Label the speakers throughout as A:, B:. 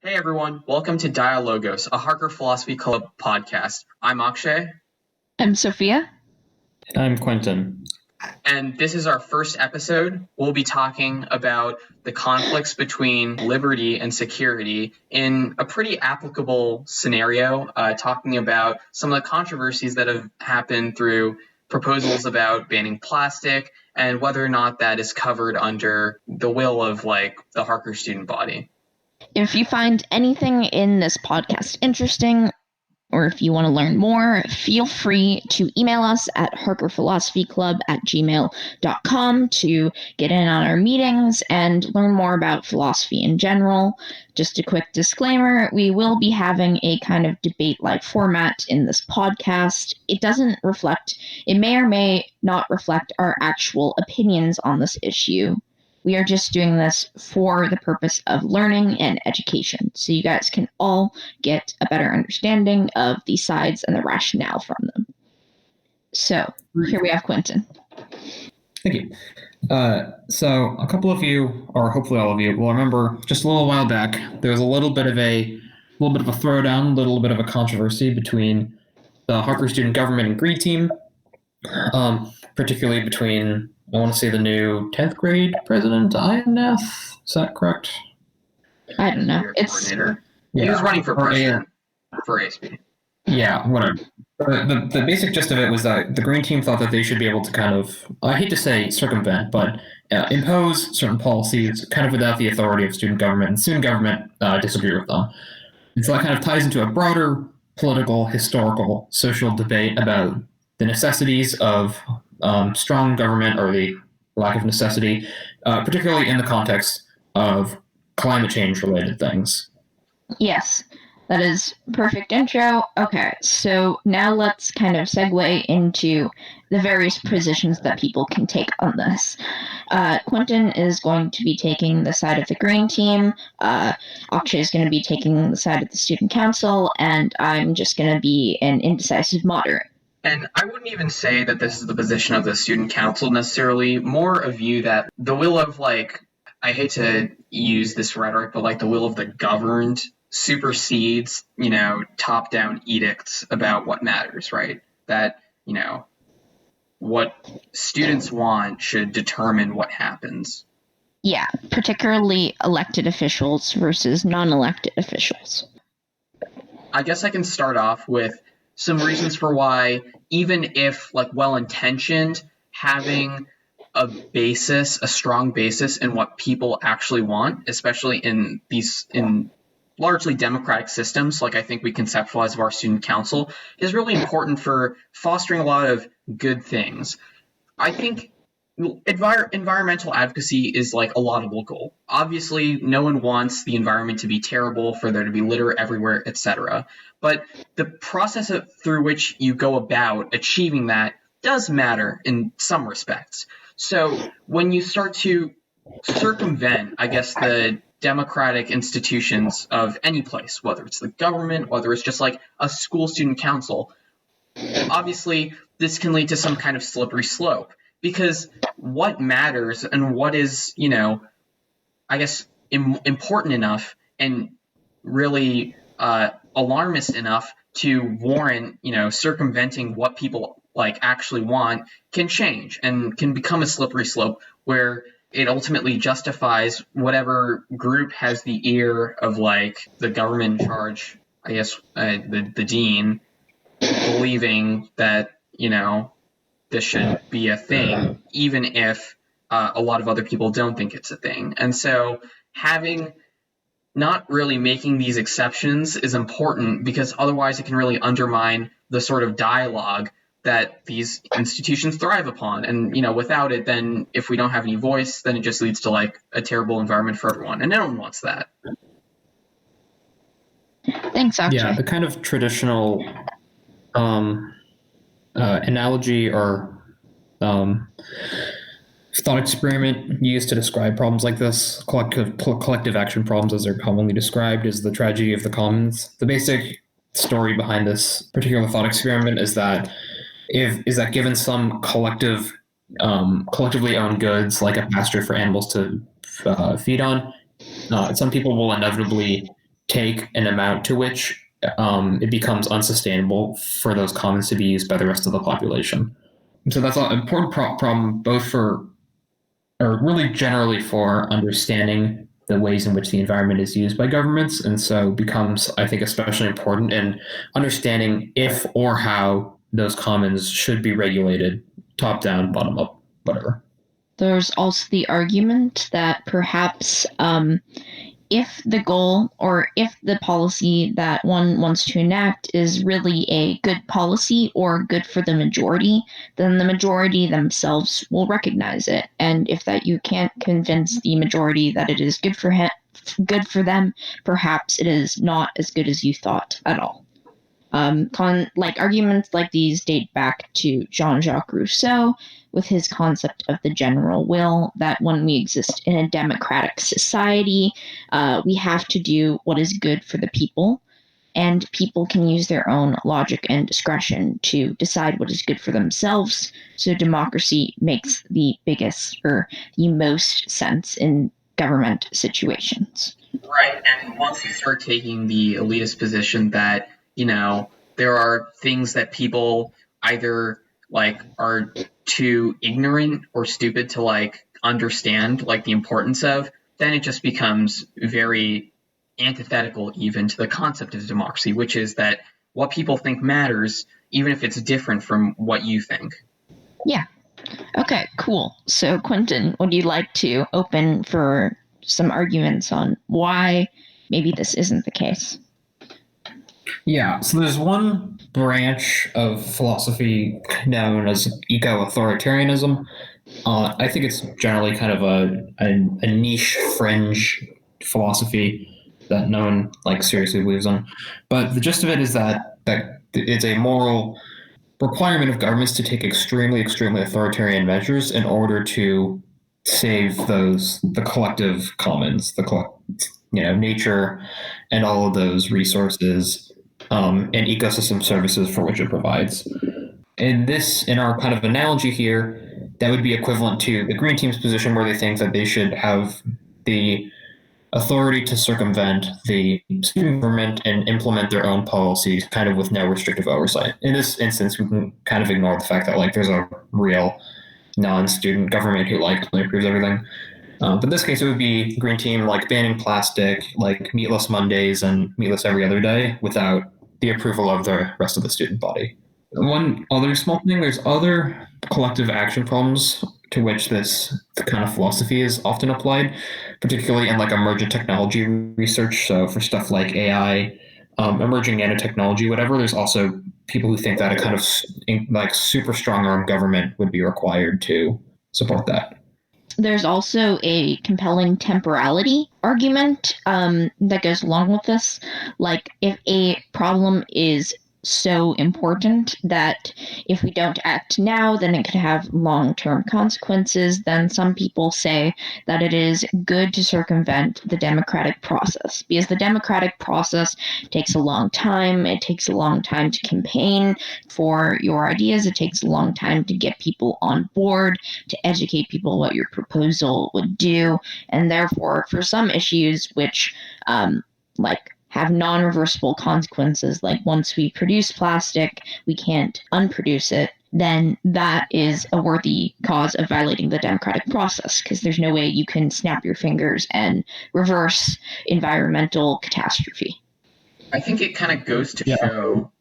A: Hey everyone, welcome to Dialogos, a Harker Philosophy Club podcast. I'm Akshay.
B: I'm Sophia.
C: I'm Quentin.
A: And this is our first episode. We'll be talking about the conflicts between liberty and security in a pretty applicable scenario, talking about some of the controversies that have happened through proposals about banning plastic and whether or not that is covered under the will of the Harker student body.
B: If you find anything in this podcast interesting, or if you want to learn more, feel free to email us at harkerphilosophyclub@gmail.com to get in on our meetings and learn more about philosophy in general. Just a quick disclaimer, we will be having a kind of debate-like format in this podcast. It may or may not reflect our actual opinions on this issue. We are just doing this for the purpose of learning and education, so you guys can all get a better understanding of the sides and the rationale from them. So, here we have Quentin.
C: Thank you. So a couple of you, or hopefully all of you, will remember just a little while back, there was a little bit of a throwdown, a little bit of a controversy between the Harker student government and Green Team, particularly between, I want to say, the new 10th grade president, INF. Is that correct?
B: I don't know.
A: He was running for president for ASB.
C: Yeah, whatever. The basic gist of it was that the Green Team thought that they should be able to kind of, I hate to say circumvent, but impose certain policies kind of without the authority of student government, and student government disagree with them. And so that kind of ties into a broader political, historical, social debate about the necessities of strong government, or the lack of necessity, particularly in the context of climate change related things.
B: Yes, that is perfect intro. Okay, so now let's kind of segue into the various positions that people can take on this. Quentin is going to be taking the side of the Green Team, Akshay is going to be taking the side of the Student Council, and I'm just going to be an indecisive moderate.
A: And I wouldn't even say that this is the position of the student council necessarily, more a view that the will of, I hate to use this rhetoric, but the will of the governed supersedes, top-down edicts about what matters, right? That, what students want should determine what happens.
B: Yeah, particularly elected officials versus non-elected officials.
A: I guess I can start off with some reasons for why, even if well-intentioned, having a strong basis in what people actually want, especially in largely democratic systems, I think we conceptualize of our student council, is really important for fostering a lot of good things. I think environmental advocacy is a laudable goal. Obviously, no one wants the environment to be terrible, for there to be litter everywhere, etc. But the process through which you go about achieving that does matter in some respects. So when you start to circumvent, I guess, the democratic institutions of any place, whether it's the government, whether it's just a school student council, obviously this can lead to some kind of slippery slope. Because what matters and what is, I guess, important enough and really alarmist enough to warrant, circumventing what people actually want can change and can become a slippery slope where it ultimately justifies whatever group has the ear of the government in charge, I guess, the dean, believing that, this should be a thing, even if a lot of other people don't think it's a thing. And so not really making these exceptions is important, because otherwise it can really undermine the sort of dialogue that these institutions thrive upon. And, without it, then if we don't have any voice, then it just leads to a terrible environment for everyone. And no one wants that.
B: Thanks, Akshay.
C: Yeah, the kind of traditional analogy or thought experiment used to describe problems like this, collective action problems as they're commonly described, is the tragedy of the commons. The basic story behind this particular thought experiment is that given some collectively owned goods, like a pasture for animals to feed on, some people will inevitably take an amount to which it becomes unsustainable for those commons to be used by the rest of the population. So that's an important problem, both for, or really generally for, understanding the ways in which the environment is used by governments, and so becomes, I think, especially important in understanding if or how those commons should be regulated, top down, bottom up, whatever.
B: There's also the argument that perhaps if the goal or if the policy that one wants to enact is really a good policy or good for the majority, then the majority themselves will recognize it. And if that you can't convince the majority that it is good for them, perhaps it is not as good as you thought at all. Arguments like these date back to Jean-Jacques Rousseau with his concept of the general will, that when we exist in a democratic society, we have to do what is good for the people, and people can use their own logic and discretion to decide what is good for themselves. So democracy makes the biggest or the most sense in government situations.
A: Right, and once you start taking the elitist position that, there are things that people either are too ignorant or stupid to understand the importance of, then it just becomes very antithetical even to the concept of democracy, which is that what people think matters, even if it's different from what you think.
B: Yeah. Okay, cool. So Quentin, would you like to open for some arguments on why maybe this isn't the case?
C: Yeah, so there's one branch of philosophy known as eco-authoritarianism. I think it's generally kind of a niche fringe philosophy that no one seriously believes in. But the gist of it is that it's a moral requirement of governments to take extremely, extremely authoritarian measures in order to save the collective commons, nature and all of those resources and ecosystem services for which it provides. In our kind of analogy here, that would be equivalent to the Green Team's position, where they think that they should have the authority to circumvent the student government and implement their own policies kind of with no restrictive oversight. In this instance, we can kind of ignore the fact that there's a real non-student government who approves everything. But in this case, it would be Green Team banning plastic, meatless Mondays and meatless every other day without the approval of the rest of the student body. One other small thing, there's other collective action problems to which this kind of philosophy is often applied, particularly in emergent technology research. So for stuff like AI, emerging nanotechnology, whatever, there's also people who think that a kind of super strong arm government would be required to support that.
B: There's also a compelling temporality argument that goes along with this. If a problem is so important that if we don't act now, then it could have long-term consequences, then some people say that it is good to circumvent the democratic process, because the democratic process takes a long time. It takes a long time to campaign for your ideas. It takes a long time to get people on board, to educate people what your proposal would do, and therefore for some issues which have non-reversible consequences, once we produce plastic, we can't unproduce it, then that is a worthy cause of violating the democratic process, because there's no way you can snap your fingers and reverse environmental catastrophe.
A: I think it kind of goes to show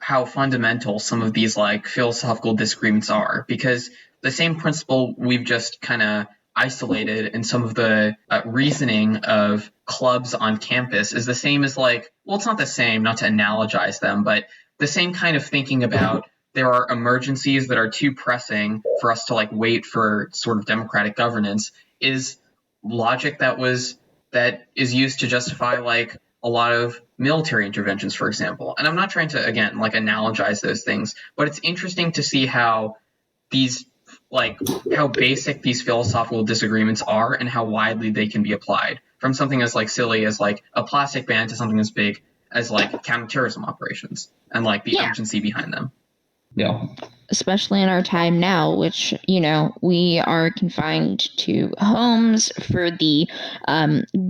A: how fundamental some of these philosophical disagreements are, because the same principle we've just kind of isolated in some of the reasoning of clubs on campus is the same as it's not the same, not to analogize them, but the same kind of thinking about there are emergencies that are too pressing for us to wait for sort of democratic governance is logic that is used to justify a lot of military interventions, for example. And I'm not trying to, again, analogize those things, but it's interesting to see how how basic these philosophical disagreements are and how widely they can be applied, from something as silly as a plastic ban to something as big as counterterrorism operations and the urgency behind them.
C: Yeah.
B: Especially in our time now, which, we are confined to homes for the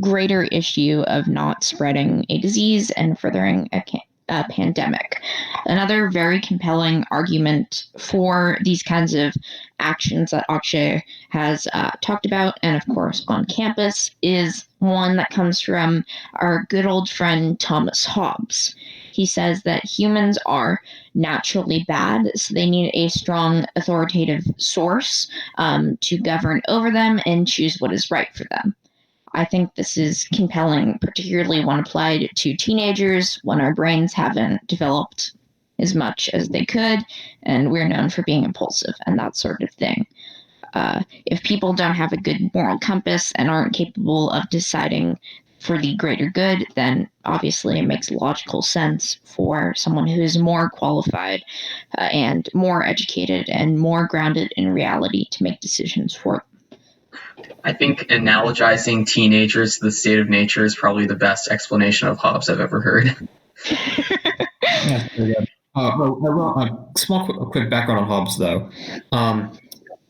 B: greater issue of not spreading a disease and furthering a pandemic. Another very compelling argument for these kinds of actions that Akshay has talked about, and of course on campus, is one that comes from our good old friend Thomas Hobbes. He says that humans are naturally bad, so they need a strong authoritative source to govern over them and choose what is right for them. I think this is compelling, particularly when applied to teenagers when our brains haven't developed as much as they could, and we're known for being impulsive and that sort of thing. If people don't have a good moral compass and aren't capable of deciding for the greater good, then obviously it makes logical sense for someone who is more qualified and more educated and more grounded in reality to make decisions for them.
A: I think analogizing teenagers to the state of nature is probably the best explanation of Hobbes I've ever heard.
C: That's pretty good. A quick background on Hobbes, though.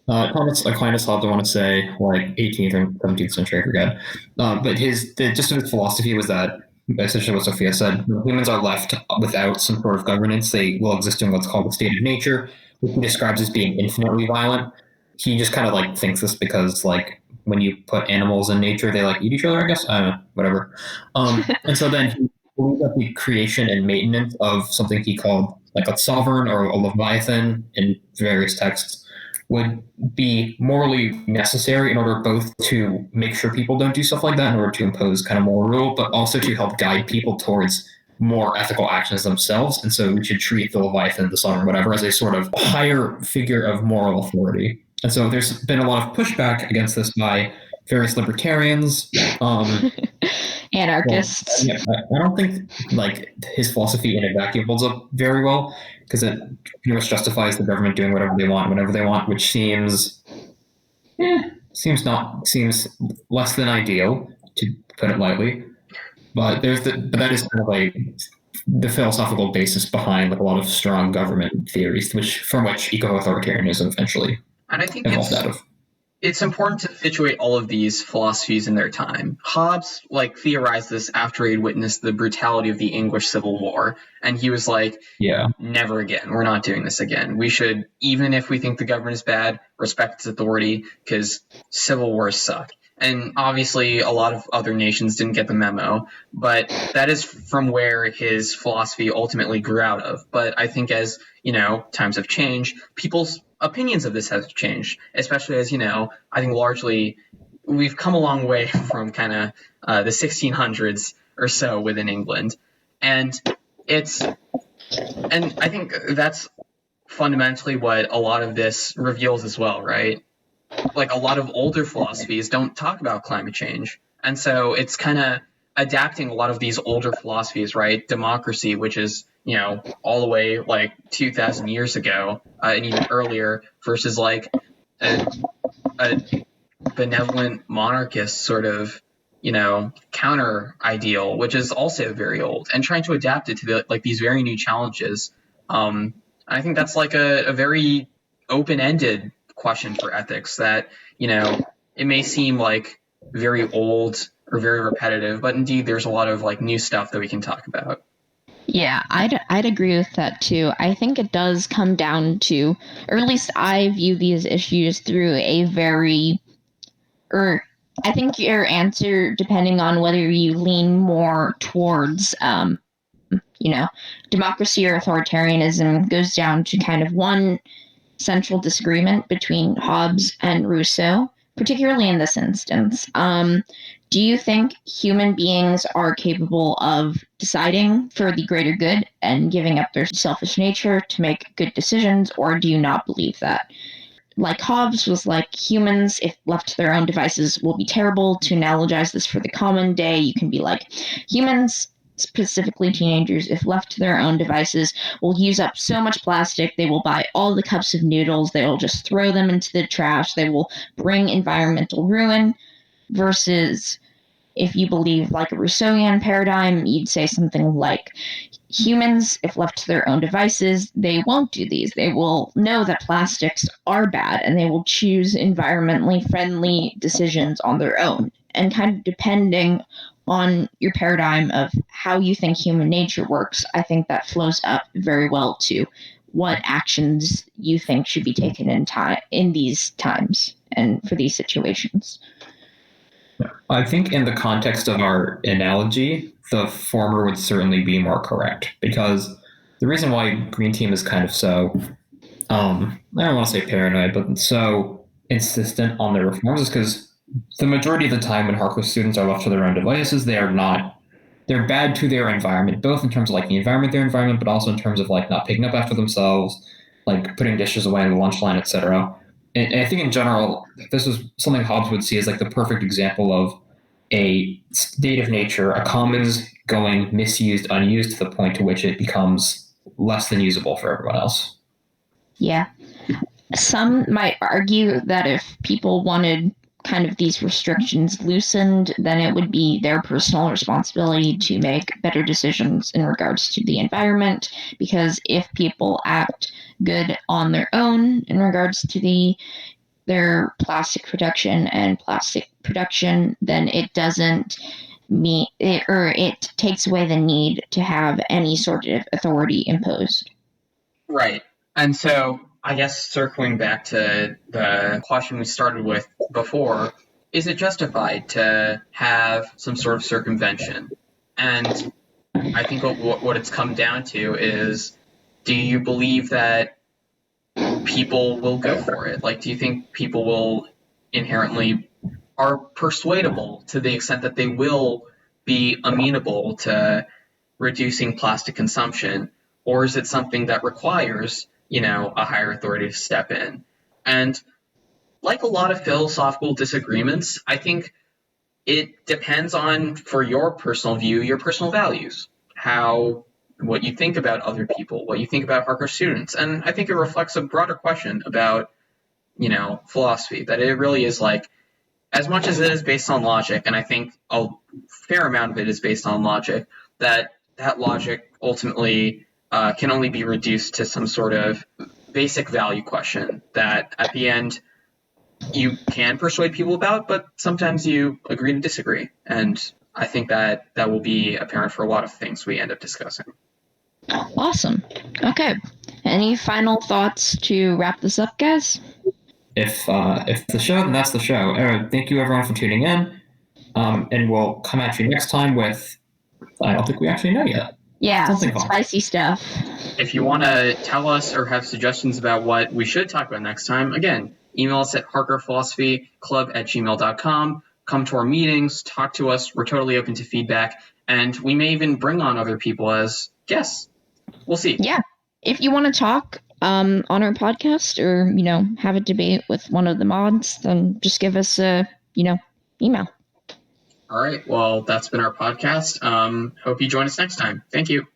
C: Thomas Aquinas Hobbes, I want to say, like 18th or 17th century, I forget. But the gist of his philosophy was that, essentially what Sophia said, when humans are left without some sort of governance, they will exist in what's called the state of nature, which he describes as being infinitely violent. He just kind of like thinks this because like when you put animals in nature, they like eat each other, I guess. I don't know, whatever. And so then he believed that the creation and maintenance of something he called like a sovereign or a leviathan in various texts would be morally necessary in order both to make sure people don't do stuff like that in order to impose kind of moral rule, but also to help guide people towards more ethical actions themselves. And so we should treat the Leviathan, the sovereign, whatever, as a sort of higher figure of moral authority. And so there's been a lot of pushback against this by various libertarians.
B: Anarchists.
C: Well, yeah, I don't think like his philosophy in a vacuum holds up very well, because it pretty much justifies the government doing whatever they want, whenever they want, which seems less than ideal, to put it lightly. But that is kind of like the philosophical basis behind like a lot of strong government theories, from which eco-authoritarianism eventually
A: and I think
C: evolved out of.
A: It's important to situate all of these philosophies in their time. Hobbes theorized this after he'd witnessed the brutality of the English Civil War, and he was like, never again. We're not doing this again. We should, even if we think the government is bad, respect its authority, because civil wars suck. And obviously a lot of other nations didn't get the memo, but that is from where his philosophy ultimately grew out of. But I think as, times have changed, people's opinions of this have changed, especially as, I think largely we've come a long way from kind of the 1600s or so within England. And I think that's fundamentally what a lot of this reveals as well, right? Like a lot of older philosophies don't talk about climate change. And so it's kind of adapting a lot of these older philosophies, right? Democracy, which is, all the way like 2,000 years ago and even earlier, versus like a benevolent monarchist sort of, counter ideal, which is also very old, and trying to adapt it to these very new challenges. I think that's like a very open-ended question for ethics that, it may seem like very old or very repetitive, but indeed there's a lot of like new stuff that we can talk about.
B: Yeah, I'd agree with that too. I think it does come down to, or at least I view these issues through I think your answer, depending on whether you lean more towards, democracy or authoritarianism, goes down to kind of one central disagreement between Hobbes and Rousseau, particularly in this instance. Do you think human beings are capable of deciding for the greater good and giving up their selfish nature to make good decisions, or do you not believe that? Like Hobbes was like, humans, if left to their own devices, will be terrible. To analogize this for the common day, you can be like, humans, specifically teenagers, if left to their own devices, will use up so much plastic. They will buy all the cups of noodles. They will just throw them into the trash. They will bring environmental ruin. Versus if you believe like a Rousseauian paradigm, you'd say something like, humans, if left to their own devices, they won't do these. They will know that plastics are bad and they will choose environmentally friendly decisions on their own. And kind of depending on your paradigm of how you think human nature works, I think that flows up very well to what actions you think should be taken in these times and for these situations.
C: I think in the context of our analogy, the former would certainly be more correct, because the reason why Green Team is kind of so, I don't want to say paranoid, but so insistent on their reforms is because the majority of the time when Harker students are left to their own devices, they're bad to their environment, both in terms of like the environment, their environment, but also in terms of like not picking up after themselves, like putting dishes away on the lunch line, etc. And I think in general, this is something Hobbes would see as like the perfect example of a state of nature, a commons going misused, unused to the point to which it becomes less than usable for everyone else.
B: Yeah. Some might argue that if people wanted kind of these restrictions loosened, then it would be their personal responsibility to make better decisions in regards to the environment, because if people act good on their own in regards to their plastic production and plastic production, then it doesn't meet it, or it takes away the need to have any sort of authority imposed.
A: Right. And so I guess circling back to the question we started with before, is it justified to have some sort of circumvention? And I think what it's come down to is, do you believe that people will go for it? Like, do you think people will inherently are persuadable to the extent that they will be amenable to reducing plastic consumption? Or is it something that requires, a higher authority to step in? And like a lot of philosophical disagreements, I think it depends on, for your personal view, your personal values, what you think about other people, what you think about Harker students. And I think it reflects a broader question about, philosophy, that it really is like, as much as it is based on logic, and I think a fair amount of it is based on logic, that logic ultimately can only be reduced to some sort of basic value question that at the end you can persuade people about, but sometimes you agree to disagree. And I think that will be apparent for a lot of things we end up discussing.
B: Awesome. Okay. Any final thoughts to wrap this up, guys?
C: If the show, then that's the show. Thank you everyone for tuning in. And we'll come at you next time with, I don't think we actually know yet.
B: Yeah, some spicy stuff.
A: If you want to tell us or have suggestions about what we should talk about next time, again, email us at harkerphilosophyclub@gmail.com. Come to our meetings, talk to us. We're totally open to feedback. And we may even bring on other people as guests. We'll see.
B: Yeah. If you want to talk on our podcast or, have a debate with one of the mods, then just give us a, email.
A: All right. Well, that's been our podcast. Hope you join us next time. Thank you.